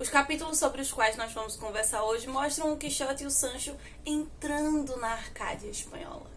Os capítulos sobre os quais nós vamos conversar hoje mostram o Quixote e o Sancho entrando na Arcádia espanhola.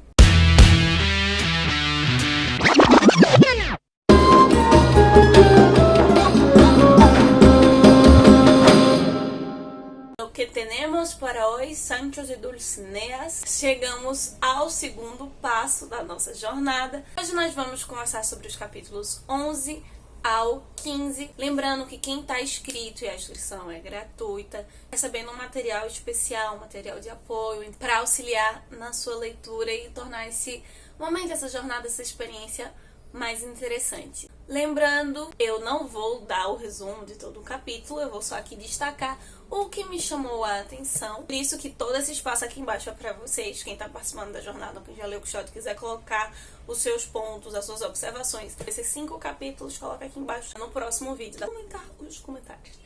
O que temos para hoje, Sanchos e Dulcineas? Chegamos ao segundo passo da nossa jornada. Hoje nós vamos conversar sobre os capítulos 11 ao 15. Lembrando que quem está inscrito e a inscrição é gratuita, recebendo um material especial, um material de apoio para auxiliar na sua leitura e tornar esse momento, essa jornada, essa experiência mais interessante. Lembrando, eu não vou dar o resumo de todo o capítulo, eu vou só aqui destacar o que me chamou a atenção. Por isso que todo esse espaço aqui embaixo é para vocês, quem está participando da jornada, quem já leu o Quixote, quiser colocar os seus pontos, as suas observações. Esses 5 capítulos, coloca aqui embaixo no próximo vídeo. Dá comentar os comentários.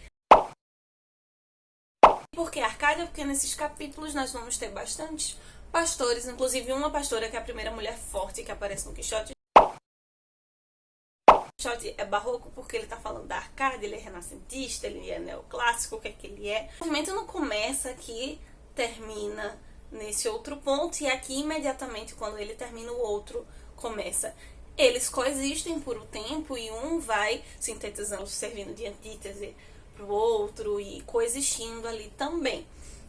Por que Arcádia? Porque nesses capítulos nós vamos ter bastantes pastores, inclusive uma pastora que é a primeira mulher forte que aparece no Quixote. Quixote é barroco porque ele tá falando da Arcádia, ele é renascentista, ele é neoclássico, o que é que ele é. O movimento não começa aqui, termina nesse outro ponto, e aqui imediatamente quando ele termina o outro começa. Eles coexistem por um tempo e um vai sintetizando, servindo de antítese pro outro e coexistindo ali também,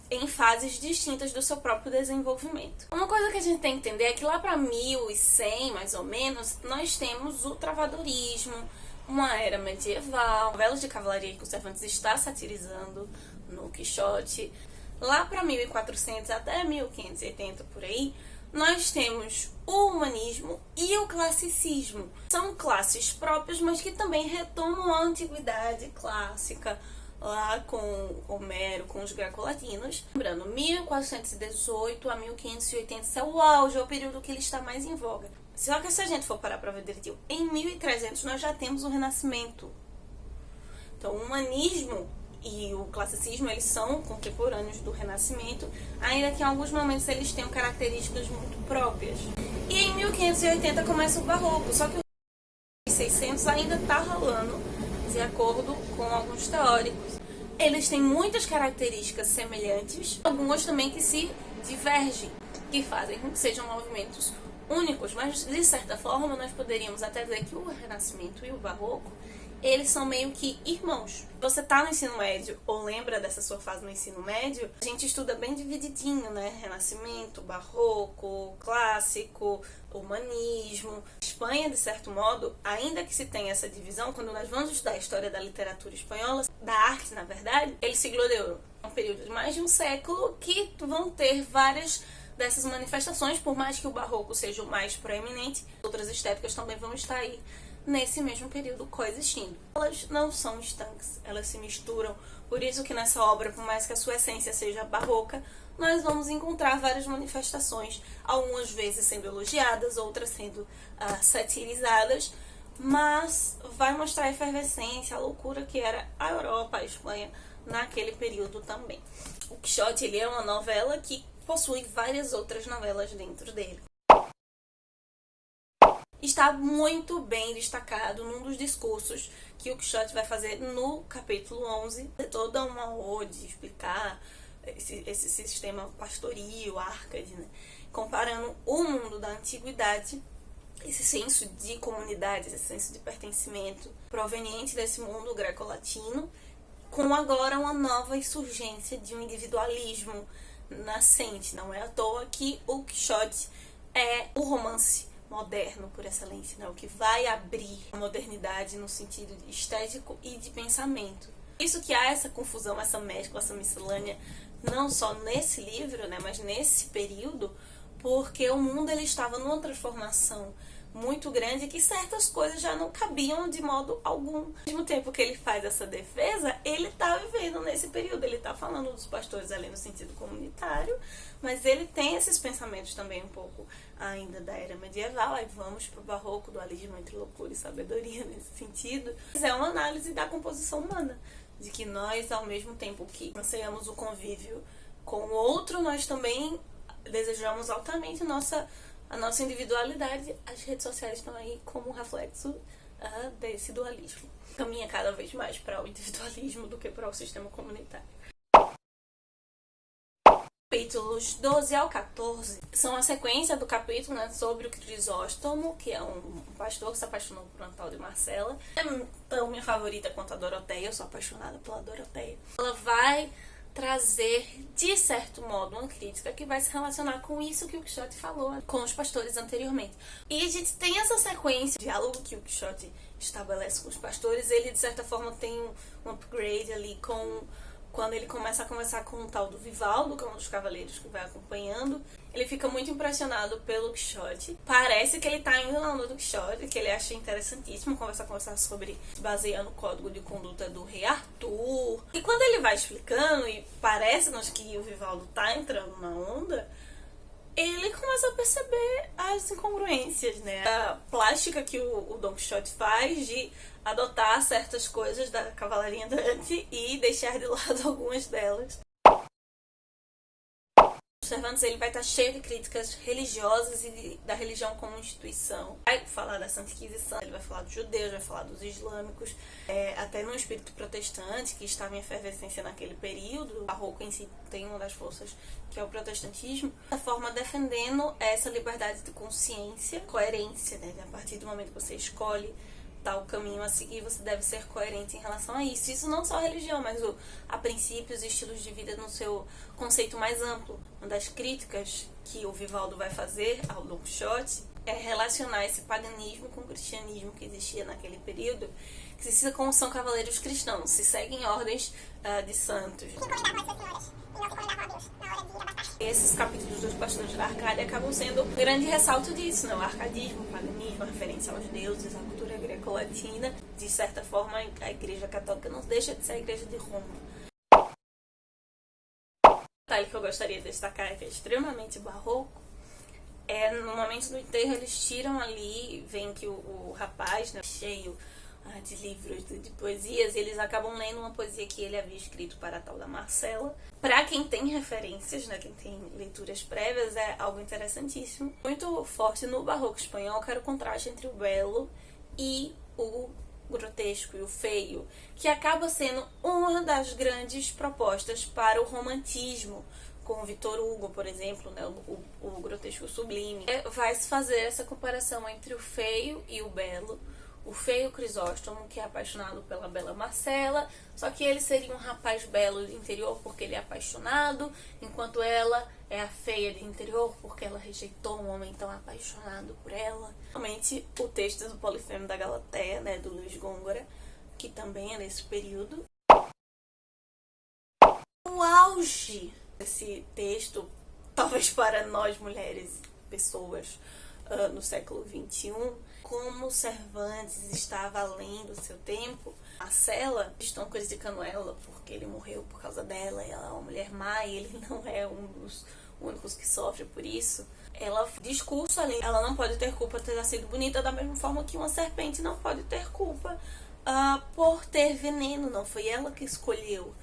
em fases distintas do seu próprio desenvolvimento. Uma coisa que a gente tem que entender é que lá para 1100, mais ou menos, nós temos o travadorismo, uma era medieval, novelas de cavalaria que o Cervantes está satirizando no Quixote. Lá para 1400 até 1580 por aí, nós temos o humanismo e o classicismo. São classes próprias, mas que também retomam a antiguidade clássica, lá com Homero, com os greco-latinos. Lembrando, 1418 a 1580, esse é o auge, é o período que ele está mais em voga. Só que se a gente for parar para ver direitinho, em 1300 nós já temos o Renascimento. Então o humanismo e o classicismo, eles são contemporâneos do Renascimento, ainda que em alguns momentos eles tenham características muito próprias. E em 1580 começa o Barroco, só que o 1600 ainda está rolando, de acordo com alguns teóricos. Eles têm muitas características semelhantes, algumas também que se divergem, que fazem com que sejam movimentos únicos, mas de certa forma nós poderíamos até dizer que o Renascimento e o Barroco, eles são meio que irmãos. Você tá no ensino médio ou lembra dessa sua fase no ensino médio, a gente estuda bem divididinho, né? Renascimento, Barroco, Clássico, Humanismo. Espanha, de certo modo, ainda que se tenha essa divisão, quando nós vamos estudar a história da literatura espanhola, da arte, na verdade, eles se glorioram. É um período de mais de um século que vão ter várias dessas manifestações, por mais que o Barroco seja o mais proeminente, outras estéticas também vão estar aí nesse mesmo período coexistindo. Elas não são estanques, elas se misturam. Por isso que nessa obra, por mais que a sua essência seja barroca, nós vamos encontrar várias manifestações, algumas vezes sendo elogiadas, outras sendo satirizadas, mas vai mostrar a efervescência, a loucura que era a Europa, a Espanha, naquele período também. O Quixote, ele é uma novela que possui várias outras novelas dentro dele. Está muito bem destacado num dos discursos que o Quixote vai fazer no capítulo 11. É toda uma ode, explicar esse sistema pastoril, Árcade, né? Comparando o mundo da antiguidade, esse senso de comunidade, esse senso de pertencimento proveniente desse mundo greco-latino, com agora uma nova insurgência de um individualismo nascente. Não é à toa que o Quixote é o romance moderno por excelência, né? O que vai abrir a modernidade no sentido estético e de pensamento. Isso que há essa confusão, essa mescla, essa miscelânea, não só nesse livro, né, mas nesse período, porque o mundo ele estava numa transformação muito grande que certas coisas já não cabiam de modo algum. Ao mesmo tempo que ele faz essa defesa, ele está vivendo nesse período, ele está falando dos pastores ali no sentido comunitário, mas ele tem esses pensamentos também um pouco ainda da era medieval. Aí vamos para o barroco, dualismo entre loucura e sabedoria nesse sentido. Mas é uma análise da composição humana, de que nós, ao mesmo tempo que anseiamos o convívio com o outro, nós também desejamos altamente a nossa individualidade. As redes sociais estão aí como reflexo desse dualismo. Caminha cada vez mais para o individualismo do que para o sistema comunitário. Capítulos 12 ao 14 são a sequência do capítulo, né, sobre o Crisóstomo, que é um pastor que se apaixonou por uma tal de Marcela. É tão minha favorita quanto a Doroteia, eu sou apaixonada pela Doroteia. Ela vai trazer, de certo modo, uma crítica que vai se relacionar com isso que o Quixote falou com os pastores anteriormente. E a gente tem essa sequência de diálogo que o Quixote estabelece com os pastores. Ele, de certa forma, tem um upgrade ali quando ele começa a conversar com o tal do Vivaldo, que é um dos cavaleiros que vai acompanhando. Ele fica muito impressionado pelo Quixote. Parece que ele tá indo na onda do Quixote, que ele acha interessantíssimo conversar sobre, se baseando no código de conduta do rei Arthur. E quando ele vai explicando, e parece-nos que o Vivaldo tá entrando na onda, ele começa a perceber as incongruências, né? A plástica que o Don Quixote faz de adotar certas coisas da cavalaria andante e deixar de lado algumas delas. Cervantes, ele vai estar cheio de críticas religiosas e da religião como instituição. Vai falar da Santa Inquisição, ele vai falar dos judeus, vai falar dos islâmicos, até no espírito protestante, que estava em efervescência naquele período. O barroco em si tem uma das forças, que é o protestantismo. Da forma defendendo essa liberdade de consciência, coerência, né? A partir do momento que você escolhe tal caminho a seguir, você deve ser coerente em relação a isso. Isso não só a religião, mas a princípios e estilos de vida no seu conceito mais amplo. Uma das críticas que o Vivaldo vai fazer ao Don Quixote é relacionar esse paganismo com o cristianismo que existia naquele período, que são cavaleiros cristãos, se seguem ordens de santos. Esses capítulos dos pastores da Arcádia acabam sendo um grande ressalto disso, né? O arcadismo, o paganismo, a referência aos deuses, a cultura greco-latina. De certa forma, a Igreja Católica não deixa de ser a Igreja de Roma. O detalhe que eu gostaria de destacar, que é extremamente barroco, no momento do enterro eles tiram ali, vem que o rapaz, né, cheio de livros de poesias, eles acabam lendo uma poesia que ele havia escrito para a tal da Marcela. Para quem tem referências, né, quem tem leituras prévias, é algo interessantíssimo. Muito forte no barroco espanhol, que era o contraste entre o belo e o grotesco e o feio, que acaba sendo uma das grandes propostas para o romantismo, com o Victor Hugo, por exemplo, né, o grotesco sublime. Vai se fazer essa comparação entre o feio e o belo. O feio Crisóstomo, que é apaixonado pela bela Marcela, só que ele seria um rapaz belo de interior porque ele é apaixonado, enquanto ela é a feia de interior porque ela rejeitou um homem tão apaixonado por ela. Realmente, o texto do Polifemo da Galateia, né, do Luiz Gôngora, que também é nesse período. O auge desse texto, talvez para nós mulheres, pessoas no século XXI, como Cervantes estava além do seu tempo. Marcela, estão criticando ela porque ele morreu por causa dela, ela é uma mulher má e ele não é um dos únicos que sofre por isso. Ela discurso ali, ela não pode ter culpa por ter sido bonita, da mesma forma que uma serpente não pode ter culpa por ter veneno, não foi ela que escolheu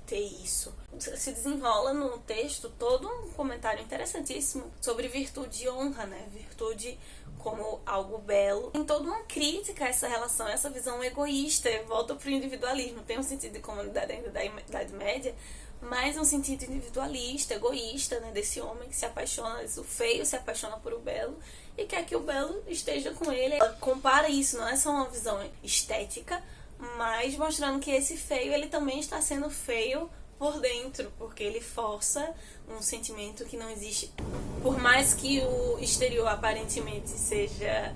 ter isso. Se desenrola no texto todo um comentário interessantíssimo sobre virtude e honra, né? Virtude como algo belo. Tem toda uma crítica a essa relação, essa visão egoísta. Volta pro individualismo. Tem um sentido de comunidade ainda da Idade Média, mas um sentido individualista, egoísta, né? Desse homem que se apaixona, o feio se apaixona por o belo e quer que o belo esteja com ele. Ela compara isso, não é só uma visão estética, mas mostrando que esse feio, ele também está sendo feio por dentro, porque ele força um sentimento que não existe. Por mais que o exterior aparentemente seja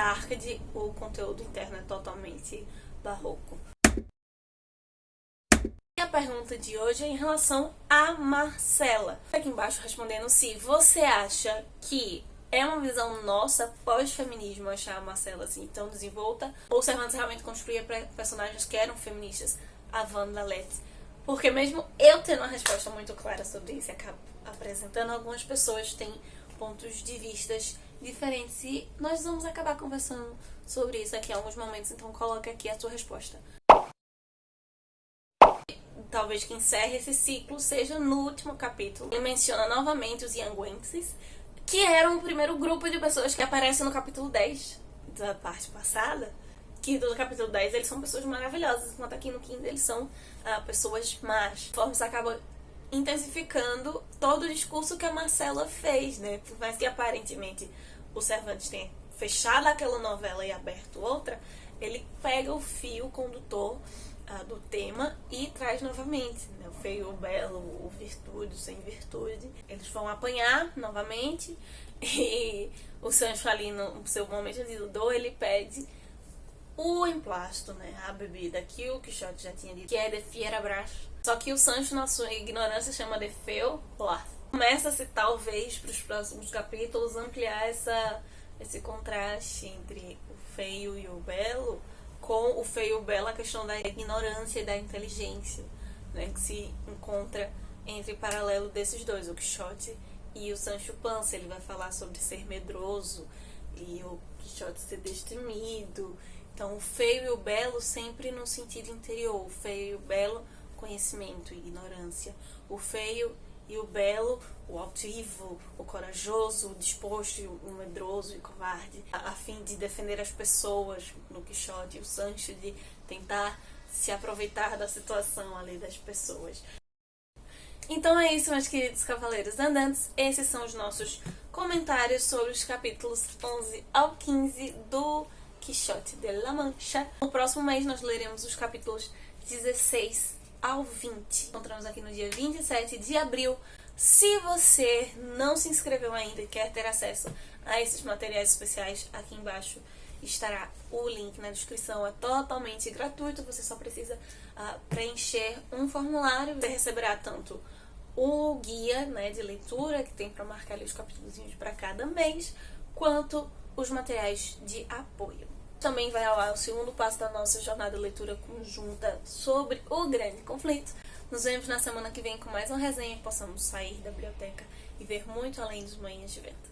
arcade, o conteúdo interno é totalmente barroco. E a pergunta de hoje é em relação a Marcela. Aqui embaixo respondendo se você acha que é uma visão nossa pós-feminismo achar a Marcela assim tão desenvolta, ou Cervantes realmente construía personagens que eram feministas, a Wanda Lete. Porque mesmo eu tendo uma resposta muito clara sobre isso e acabo apresentando, algumas pessoas têm pontos de vistas diferentes e nós vamos acabar conversando sobre isso aqui em alguns momentos, então coloca aqui a sua resposta. Talvez que encerre esse ciclo seja no último capítulo. Ele menciona novamente os Ianguenses, que eram o primeiro grupo de pessoas que aparecem no capítulo 10 da parte passada. que do capítulo 10 eles são pessoas maravilhosas, enquanto aqui no 15 eles são pessoas más. Conforme isso acaba intensificando todo o discurso que a Marcela fez, né? Por mais que aparentemente o Cervantes tenha fechado aquela novela e aberto outra, ele pega o fio condutor do tema e traz novamente, né? O feio, o belo, o virtude, o sem virtude. Eles vão apanhar novamente e o Sancho ali no seu momento de dor, ele pede o emplasto, né? A bebida que o Quixote já tinha dito, que é de Fierabras. Só que o Sancho, na sua ignorância, chama de Feolar. Começa-se, talvez, para os próximos capítulos, ampliar esse contraste entre o feio e o belo, com o feio e o belo, a questão da ignorância e da inteligência, né? Que se encontra entre paralelo desses dois, o Quixote e o Sancho Panza. Ele vai falar sobre ser medroso e o Quixote ser destemido. Então, o feio e o belo sempre no sentido interior. O feio e o belo, conhecimento e ignorância. O feio e o belo, o altivo, o corajoso, o disposto, o medroso e covarde, a fim de defender as pessoas no Quixote, e o Sancho de tentar se aproveitar da situação ali das pessoas. Então é isso, meus queridos cavaleiros andantes. Esses são os nossos comentários sobre os capítulos 11 ao 15 do Quixote de La Mancha. No próximo mês nós leremos os capítulos 16 ao 20. Encontramos aqui no dia 27 de abril. Se você não se inscreveu ainda e quer ter acesso a esses materiais especiais, aqui embaixo estará o link na descrição. É totalmente gratuito, você só precisa preencher um formulário. Você receberá tanto o guia, né, de leitura, que tem para marcar ali os capítulos para cada mês, quanto os materiais de apoio. Também vai ao ar o segundo passo da nossa jornada de leitura conjunta sobre o grande conflito. Nos vemos na semana que vem com mais uma resenha, que possamos sair da biblioteca e ver muito além dos Manhãs de Vento.